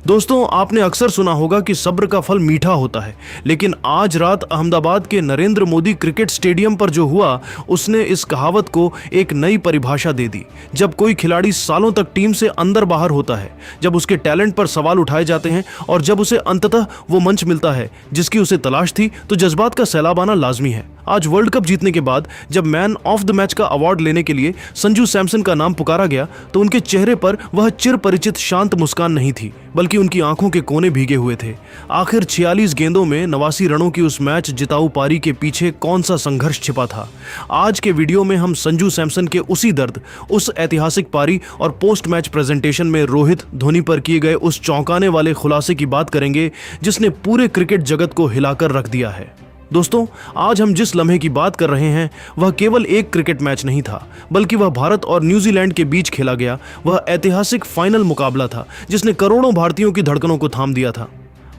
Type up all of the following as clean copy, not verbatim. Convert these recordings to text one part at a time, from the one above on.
दोस्तों, आपने अक्सर सुना होगा कि सब्र का फल मीठा होता है, लेकिन आज रात अहमदाबाद के नरेंद्र मोदी क्रिकेट स्टेडियम पर जो हुआ उसने इस कहावत को एक नई परिभाषा दे दी। जब कोई खिलाड़ी सालों तक टीम से अंदर बाहर होता है, जब उसके टैलेंट पर सवाल उठाए जाते हैं और जब उसे अंततः वो मंच मिलता है जिसकी उसे तलाश थी, तो जज्बात का सैलाब आना लाजमी है। आज वर्ल्ड कप जीतने के बाद जब मैन ऑफ द मैच का अवार्ड लेने के लिए संजू सैमसन का नाम पुकारा गया, तो उनके चेहरे पर वह चिर परिचित शांत मुस्कान नहीं थी, बल्कि उनकी आंखों के कोने भीगे हुए थे। आखिर 46 गेंदों में 89 रनों की उस मैच जिताऊ पारी के पीछे कौन सा संघर्ष छिपा था? आज के वीडियो में हम संजू सैमसन के उसी दर्द, उस ऐतिहासिक पारी और पोस्ट मैच प्रेजेंटेशन में रोहित धोनी पर किए गए उस चौंकाने वाले खुलासे की बात करेंगे जिसने पूरे क्रिकेट जगत को हिलाकर रख दिया है। दोस्तों, आज हम जिस लम्हे की बात कर रहे हैं वह केवल एक क्रिकेट मैच नहीं था, बल्कि वह भारत और न्यूजीलैंड के बीच खेला गया वह ऐतिहासिक फाइनल मुकाबला था जिसने करोड़ों भारतीयों की धड़कनों को थाम दिया था।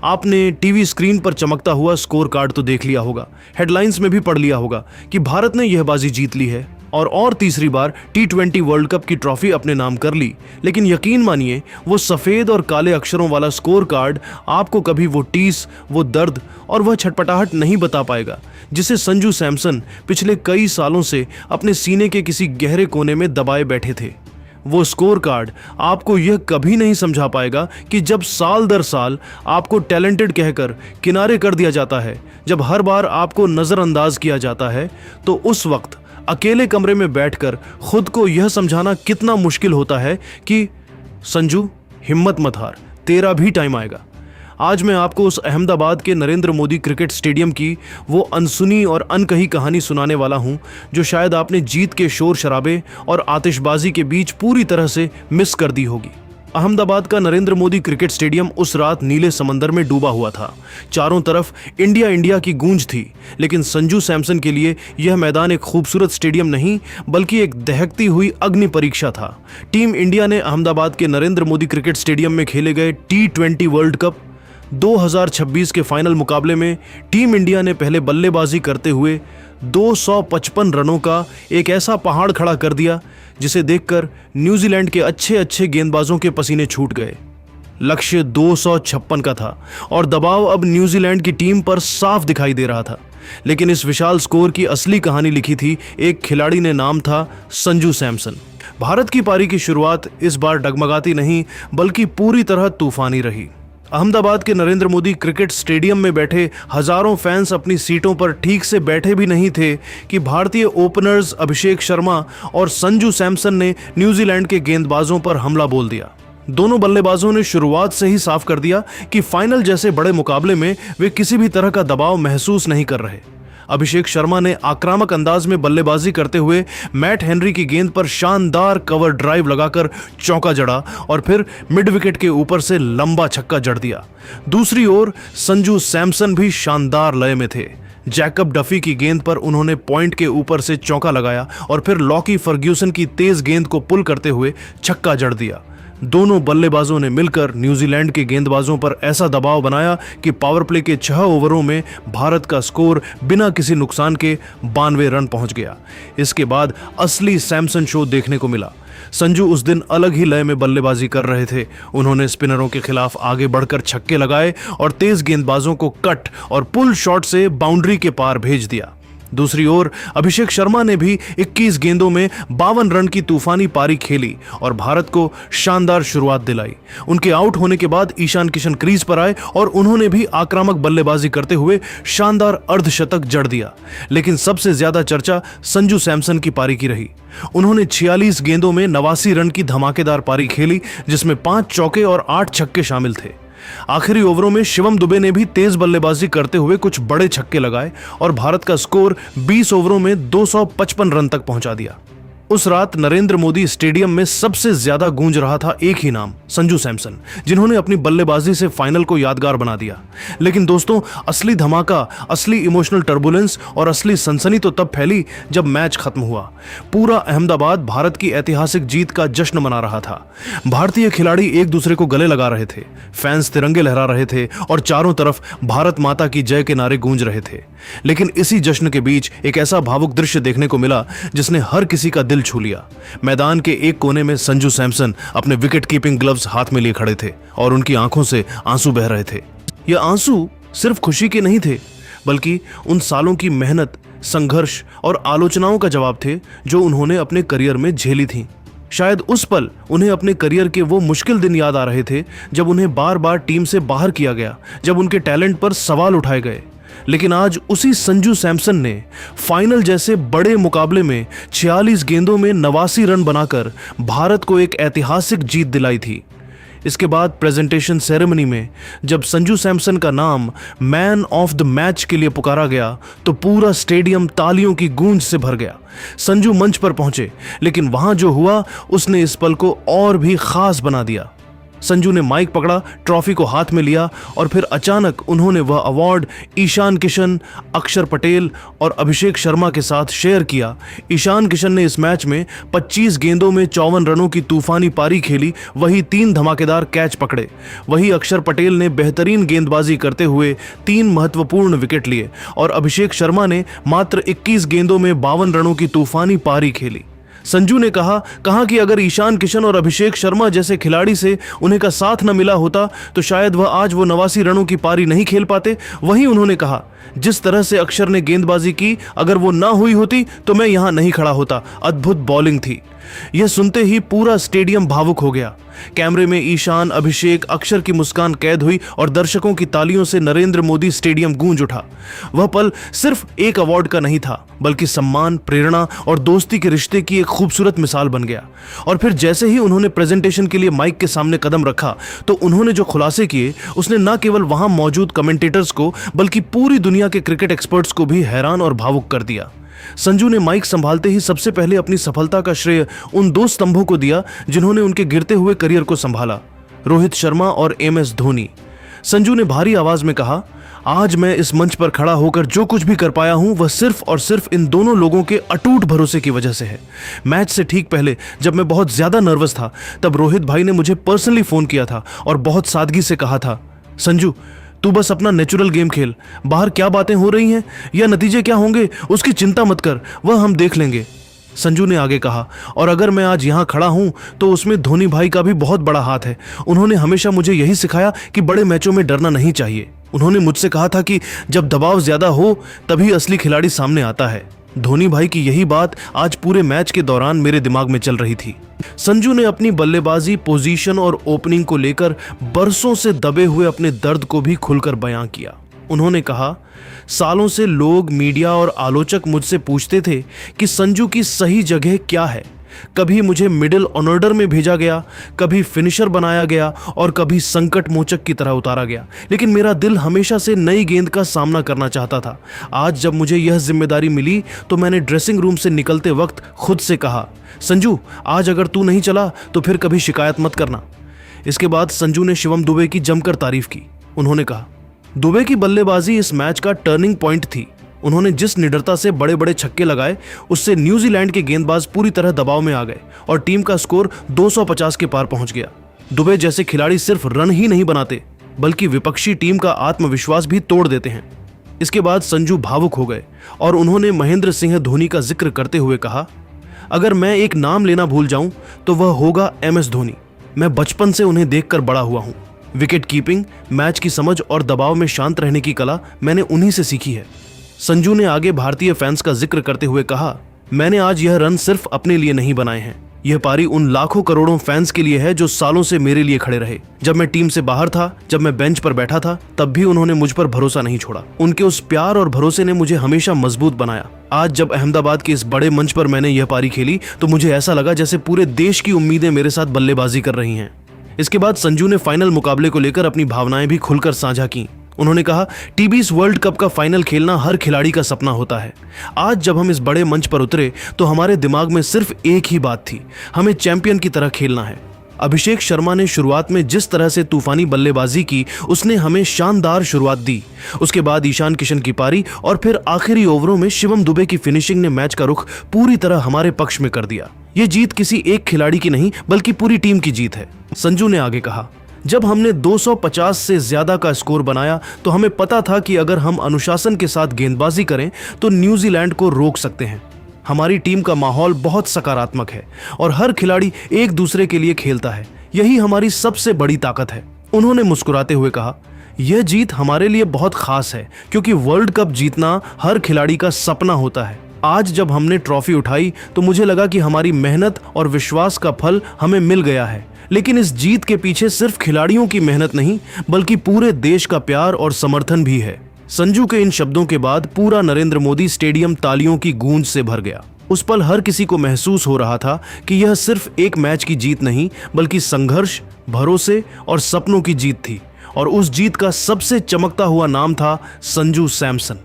आपने टीवी स्क्रीन पर चमकता हुआ स्कोर कार्ड तो देख लिया होगा, हेडलाइंस में भी पढ़ लिया होगा कि भारत ने यह बाजी जीत ली है और तीसरी बार T20 वर्ल्ड कप की ट्रॉफी अपने नाम कर ली। लेकिन यकीन मानिए, वो सफ़ेद और काले अक्षरों वाला स्कोर कार्ड आपको कभी वो टीस, वो दर्द और वह छटपटाहट नहीं बता पाएगा जिसे संजू सैमसन पिछले कई सालों से अपने सीने के किसी गहरे कोने में दबाए बैठे थे। वो स्कोर कार्ड आपको यह कभी नहीं समझा पाएगा कि जब साल दर साल आपको टैलेंटेड कहकर किनारे कर दिया जाता है, जब हर बार आपको नज़रअंदाज किया जाता है, तो उस वक्त अकेले कमरे में बैठकर खुद को यह समझाना कितना मुश्किल होता है कि संजू, हिम्मत मत हार, तेरा भी टाइम आएगा। आज मैं आपको उस अहमदाबाद के नरेंद्र मोदी क्रिकेट स्टेडियम की वो अनसुनी और अनकही कहानी सुनाने वाला हूं जो शायद आपने जीत के शोर शराबे और आतिशबाजी के बीच पूरी तरह से मिस कर दी होगी। अहमदाबाद का नरेंद्र मोदी क्रिकेट स्टेडियम उस रात नीले समंदर में डूबा हुआ था। चारों तरफ इंडिया इंडिया की गूंज थी, लेकिन संजू सैमसन के लिए यह मैदान एक खूबसूरत स्टेडियम नहीं, बल्कि एक दहकती हुई अग्नि परीक्षा था। टीम इंडिया ने अहमदाबाद के नरेंद्र मोदी क्रिकेट स्टेडियम में खेले गए T20 वर्ल्ड कप 2026 के फाइनल मुकाबले में टीम इंडिया ने पहले बल्लेबाजी करते हुए 255 रनों का एक ऐसा पहाड़ खड़ा कर दिया जिसे देखकर न्यूजीलैंड के अच्छे गेंदबाजों के पसीने छूट गए। लक्ष्य 256 का था और दबाव अब न्यूजीलैंड की टीम पर साफ दिखाई दे रहा था। लेकिन इस विशाल स्कोर की असली कहानी लिखी थी एक खिलाड़ी ने, नाम था संजू सैमसन। भारत की पारी की शुरुआत इस बार डगमगाती नहीं, बल्कि पूरी तरह तूफानी रही। अहमदाबाद के नरेंद्र मोदी क्रिकेट स्टेडियम में बैठे हजारों फैंस अपनी सीटों पर ठीक से बैठे भी नहीं थे कि भारतीय ओपनर्स अभिषेक शर्मा और संजू सैमसन ने न्यूजीलैंड के गेंदबाजों पर हमला बोल दिया। दोनों बल्लेबाजों ने शुरुआत से ही साफ कर दिया कि फाइनल जैसे बड़े मुकाबले में वे किसी भी तरह का दबाव महसूस नहीं कर रहे। अभिषेक शर्मा ने आक्रामक अंदाज में बल्लेबाजी करते हुए मैट हेनरी की गेंद पर शानदार कवर ड्राइव लगाकर चौका जड़ा और फिर मिड विकेट के ऊपर से लंबा छक्का जड़ दिया। दूसरी ओर संजू सैमसन भी शानदार लय में थे। जैकब डफी की गेंद पर उन्होंने पॉइंट के ऊपर से चौका लगाया और फिर लॉकी फर्ग्यूसन की तेज गेंद को पुल करते हुए छक्का जड़ दिया। दोनों बल्लेबाजों ने मिलकर न्यूजीलैंड के गेंदबाजों पर ऐसा दबाव बनाया कि पावर प्ले के 6 ओवरों में भारत का स्कोर बिना किसी नुकसान के 92 रन पहुंच गया। इसके बाद असली सैमसन शो देखने को मिला। संजू उस दिन अलग ही लय में बल्लेबाजी कर रहे थे। उन्होंने स्पिनरों के खिलाफ आगे बढ़कर छक्के लगाए और तेज गेंदबाजों को कट और पुल शॉट से बाउंड्री के पार भेज दिया। दूसरी ओर अभिषेक शर्मा ने भी 21 गेंदों में 52 रन की तूफानी पारी खेली और भारत को शानदार शुरुआत दिलाई। उनके आउट होने के बाद ईशान किशन क्रीज पर आए और उन्होंने भी आक्रामक बल्लेबाजी करते हुए शानदार अर्धशतक जड़ दिया। लेकिन सबसे ज्यादा चर्चा संजू सैमसन की पारी की रही। उन्होंने 46 गेंदों में 89 रन की धमाकेदार पारी खेली, जिसमें 5 चौके और 8 छक्के शामिल थे। आखिरी ओवरों में शिवम दुबे ने भी तेज बल्लेबाजी करते हुए कुछ बड़े छक्के लगाए और भारत का स्कोर 20 ओवरों में 255 रन तक पहुंचा दिया। उस रात नरेंद्र मोदी स्टेडियम में सबसे ज्यादा गूंज रहा था एक ही नाम, संजू सैमसन, जिन्होंने अपनी बल्लेबाजी से फाइनल को यादगार बना दिया। लेकिन दोस्तों, असली धमाका, असली इमोशनल टर्बुलेंस और असली सनसनी तो तब फैली जब मैच खत्म हुआ। पूरा अहमदाबाद भारत की ऐतिहासिक जीत का जश्न मना रहा था। भारतीय खिलाड़ी एक दूसरे को गले लगा रहे थे, फैंस तिरंगे लहरा रहे थे और चारों तरफ भारत माता की जय के नारे गूंज रहे थे। लेकिन इसी जश्न के बीच एक ऐसा भावुक दृश्य देखने को मिला जिसने हर किसी का दिल छू लिया। मैदान के एक कोने में संजू सैमसन अपने विकेट कीपिंग ग्लव्स हाथ में लिए खड़े थे और उनकी आंखों से आंसू बह रहे थे। ये आंसू सिर्फ खुशी के नहीं थे, बल्कि उन सालों की मेहनत, संघर्ष और आलोचनाओं का जवाब थे जो उन्होंने अपने करियर में झेली थी। शायद उस पल उन्हें अपने करियर के वो मुश्किल दिन याद आ रहे थे जब उन्हें बार बार टीम से बाहर किया गया, जब उनके टैलेंट पर सवाल उठाए गए। लेकिन आज उसी संजू सैमसन ने फाइनल जैसे बड़े मुकाबले में 46 गेंदों में 89 रन बनाकर भारत को एक ऐतिहासिक जीत दिलाई थी। इसके बाद प्रेजेंटेशन सेरेमनी में जब संजू सैमसन का नाम मैन ऑफ द मैच के लिए पुकारा गया तो पूरा स्टेडियम तालियों की गूंज से भर गया। संजू मंच पर पहुंचे, लेकिन वहां जो हुआ उसने इस पल को और भी खास बना दिया। संजू ने माइक पकड़ा, ट्रॉफी को हाथ में लिया और फिर अचानक उन्होंने वह अवार्ड ईशान किशन, अक्षर पटेल और अभिषेक शर्मा के साथ शेयर किया। ईशान किशन ने इस मैच में 25 गेंदों में 54 रनों की तूफानी पारी खेली, वही 3 धमाकेदार कैच पकड़े। वही अक्षर पटेल ने बेहतरीन गेंदबाजी करते हुए 3 महत्वपूर्ण विकेट लिए और अभिषेक शर्मा ने मात्र 21 गेंदों में 52 रनों की तूफानी पारी खेली। संजू ने कहा कि अगर ईशान किशन और अभिषेक शर्मा जैसे खिलाड़ी से उन्हें का साथ न मिला होता तो शायद वह आज वो 89 रनों की पारी नहीं खेल पाते। वहीं उन्होंने कहा, जिस तरह से अक्षर ने गेंदबाजी की, अगर वो ना हुई होती तो मैं यहां नहीं खड़ा होता। अद्भुत बॉलिंग थी। यह सुनते ही पूरा स्टेडियम भावुक हो गया। कैमरे में ईशान, अभिषेक, अक्षर की मुस्कान कैद हुई और दर्शकों की तालियों से नरेंद्र मोदी स्टेडियम गूंज उठा। वह पल सिर्फ एक अवार्ड का नहीं था, बल्कि सम्मान, प्रेरणा और दोस्ती के रिश्ते की एक खूबसूरत मिसाल बन गया। और फिर जैसे ही उन्होंने प्रेजेंटेशन के लिए माइक के सामने कदम रखा तो उन्होंने जो खुलासे किए उसने न केवल वहां मौजूद कमेंटेटर्स को बल्कि पूरी दुनिया के क्रिकेट एक्सपर्ट्स को भी हैरान और भावुक कर दिया। संजू ने माइक संभालते ही सबसे पहले अपनी सफलता का श्रेय उन 2 स्तंभों को दिया जिन्होंने उनके गिरते हुए करियर को संभाला, रोहित शर्मा और MS धोनी। संजू ने भारी आवाज में कहा, आज मैं इस मंच पर खड़ा होकर जो कुछ भी कर पाया हूं वह सिर्फ और सिर्फ इन दोनों लोगों के अटूट भरोसे की वजह से है। मैच से ठीक पहले जब मैं बहुत ज्यादा नर्वस था तब रोहित भाई ने मुझे पर्सनली फोन किया था और बहुत सादगी से कहा था, संजू तू बस अपना नेचुरल गेम खेल, बाहर क्या बातें हो रही हैं या नतीजे क्या होंगे उसकी चिंता मत कर, वह हम देख लेंगे। संजू ने आगे कहा, और अगर मैं आज यहाँ खड़ा हूँ तो उसमें धोनी भाई का भी बहुत बड़ा हाथ है। उन्होंने हमेशा मुझे यही सिखाया कि बड़े मैचों में डरना नहीं चाहिए। उन्होंने मुझसे कहा था कि जब दबाव ज्यादा हो तभी असली खिलाड़ी सामने आता है। धोनी भाई की यही बात आज पूरे मैच के दौरान मेरे दिमाग में चल रही थी। संजू ने अपनी बल्लेबाजी, पोजीशन और ओपनिंग को लेकर बरसों से दबे हुए अपने दर्द को भी खुलकर बयां किया। उन्होंने कहा, सालों से लोग, मीडिया और आलोचक मुझसे पूछते थे कि संजू की सही जगह क्या है। कभी मुझे मिडिल ऑर्डर में भेजा गया, कभी फिनिशर बनाया गया और कभी संकट मोचक की तरह उतारा गया, लेकिन मेरा दिल हमेशा से नई गेंद का सामना करना चाहता था। आज जब मुझे यह जिम्मेदारी मिली तो मैंने ड्रेसिंग रूम से निकलते वक्त खुद से कहा, संजू आज अगर तू नहीं चला तो फिर कभी शिकायत मत करना। इसके बाद संजू ने शिवम दुबे की जमकर तारीफ की। उन्होंने कहा, दुबे की बल्लेबाजी इस मैच का टर्निंग पॉइंट थी। उन्होंने जिस निडरता से बड़े बड़े छक्के लगाए उससे न्यूजीलैंड के गेंदबाज पूरी तरह दबाव में आ गए और टीम का स्कोर 250 के पार पहुंच गया। दुबे जैसे खिलाड़ी सिर्फ रन ही नहीं बनाते बल्कि विपक्षी टीम का आत्मविश्वास भी तोड़ देते हैं। इसके बाद संजू भावुक हो गए और उन्होंने महेंद्र सिंह धोनी का जिक्र करते हुए कहा, अगर मैं एक नाम लेना भूल जाऊं तो वह होगा MS धोनी। मैं बचपन से उन्हें देखकर बड़ा हुआ हूं। विकेट कीपिंग, मैच की समझ और दबाव में शांत रहने की कला मैंने उन्हीं से सीखी है। संजू ने आगे भारतीय फैंस का जिक्र करते हुए कहा, मैंने आज यह रन सिर्फ अपने लिए नहीं बनाए हैं। यह पारी उन लाखों करोड़ों फैंस के लिए है जो सालों से मेरे लिए खड़े रहे। जब मैं टीम से बाहर था, जब मैं बेंच पर बैठा था, तब भी उन्होंने मुझ पर भरोसा नहीं छोड़ा। उनके उस प्यार और भरोसे ने मुझे हमेशा मजबूत बनाया। आज जब अहमदाबाद के इस बड़े मंच पर मैंने यह पारी खेली तो मुझे ऐसा लगा जैसे पूरे देश की उम्मीदें मेरे साथ बल्लेबाजी कर रही हैं। इसके बाद संजू ने फाइनल मुकाबले को लेकर अपनी भावनाएं भी खुलकर साझा की। उन्होंने कहा, टीबीएस वर्ल्ड कप का फाइनल खेलना हर खिलाड़ी का सपना होता है। आज जब हम इस बड़े मंच पर उतरे तो हमारे दिमाग में सिर्फ एक ही बात थी, हमें चैंपियन की तरह खेलना है। अभिषेक शर्मा ने शुरुआत में जिस तरह से तूफानी बल्लेबाजी की उसने हमें शानदार शुरुआत दी। उसके बाद ईशान किशन की पारी और फिर आखिरी ओवरों में शिवम दुबे की फिनिशिंग ने मैच का रुख पूरी तरह हमारे पक्ष में कर दिया। ये जीत किसी एक खिलाड़ी की नहीं बल्कि पूरी टीम की जीत है। संजू ने आगे कहा, जब हमने 250 से ज्यादा का स्कोर बनाया तो हमें पता था कि अगर हम अनुशासन के साथ गेंदबाजी करें तो न्यूजीलैंड को रोक सकते हैं। हमारी टीम का माहौल बहुत सकारात्मक है और हर खिलाड़ी एक दूसरे के लिए खेलता है। यही हमारी सबसे बड़ी ताकत है। उन्होंने मुस्कुराते हुए कहा, यह जीत हमारे लिए बहुत खास है क्योंकि वर्ल्ड कप जीतना हर खिलाड़ी का सपना होता है। आज जब हमने ट्रॉफी उठाई तो मुझे लगा कि हमारी मेहनत और विश्वास का फल हमें मिल गया है। लेकिन इस जीत के पीछे सिर्फ खिलाड़ियों की मेहनत नहीं बल्कि पूरे देश का प्यार और समर्थन भी है। संजू के इन शब्दों के बाद पूरा नरेंद्र मोदी स्टेडियम तालियों की गूंज से भर गया। उस पल हर किसी को महसूस हो रहा था कि यह सिर्फ एक मैच की जीत नहीं बल्कि संघर्ष, भरोसे और सपनों की जीत थी। और उस जीत का सबसे चमकता हुआ नाम था संजू सैमसन।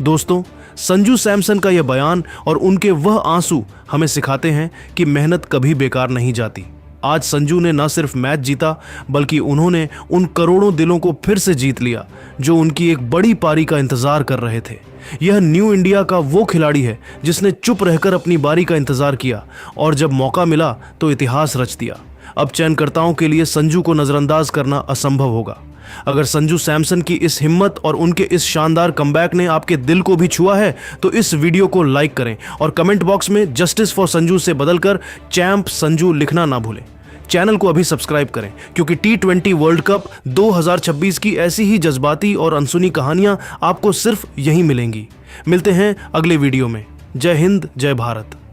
दोस्तों, संजू सैमसन का यह बयान और उनके वह आंसू हमें सिखाते हैं कि मेहनत कभी बेकार नहीं जाती। आज संजू ने न सिर्फ मैच जीता बल्कि उन्होंने उन करोड़ों दिलों को फिर से जीत लिया जो उनकी एक बड़ी पारी का इंतजार कर रहे थे। यह न्यू इंडिया का वो खिलाड़ी है जिसने चुप रहकर अपनी बारी का इंतजार किया और जब मौका मिला तो इतिहास रच दिया। अब चयनकर्ताओं के लिए संजू को नजरअंदाज करना असंभव होगा। अगर संजू सैमसन की इस हिम्मत और उनके इस शानदार कमबैक ने आपके दिल को भी छुआ है तो इस वीडियो को लाइक करें और कमेंट बॉक्स में जस्टिस फॉर संजू से बदलकर चैंप संजू लिखना ना भूलें। चैनल को अभी सब्सक्राइब करें क्योंकि T20 वर्ल्ड कप 2026 की ऐसी ही जज्बाती और अनसुनी कहानियां आपको सिर्फ यहीं मिलेंगी। मिलते हैं अगले वीडियो में। जय हिंद, जय भारत।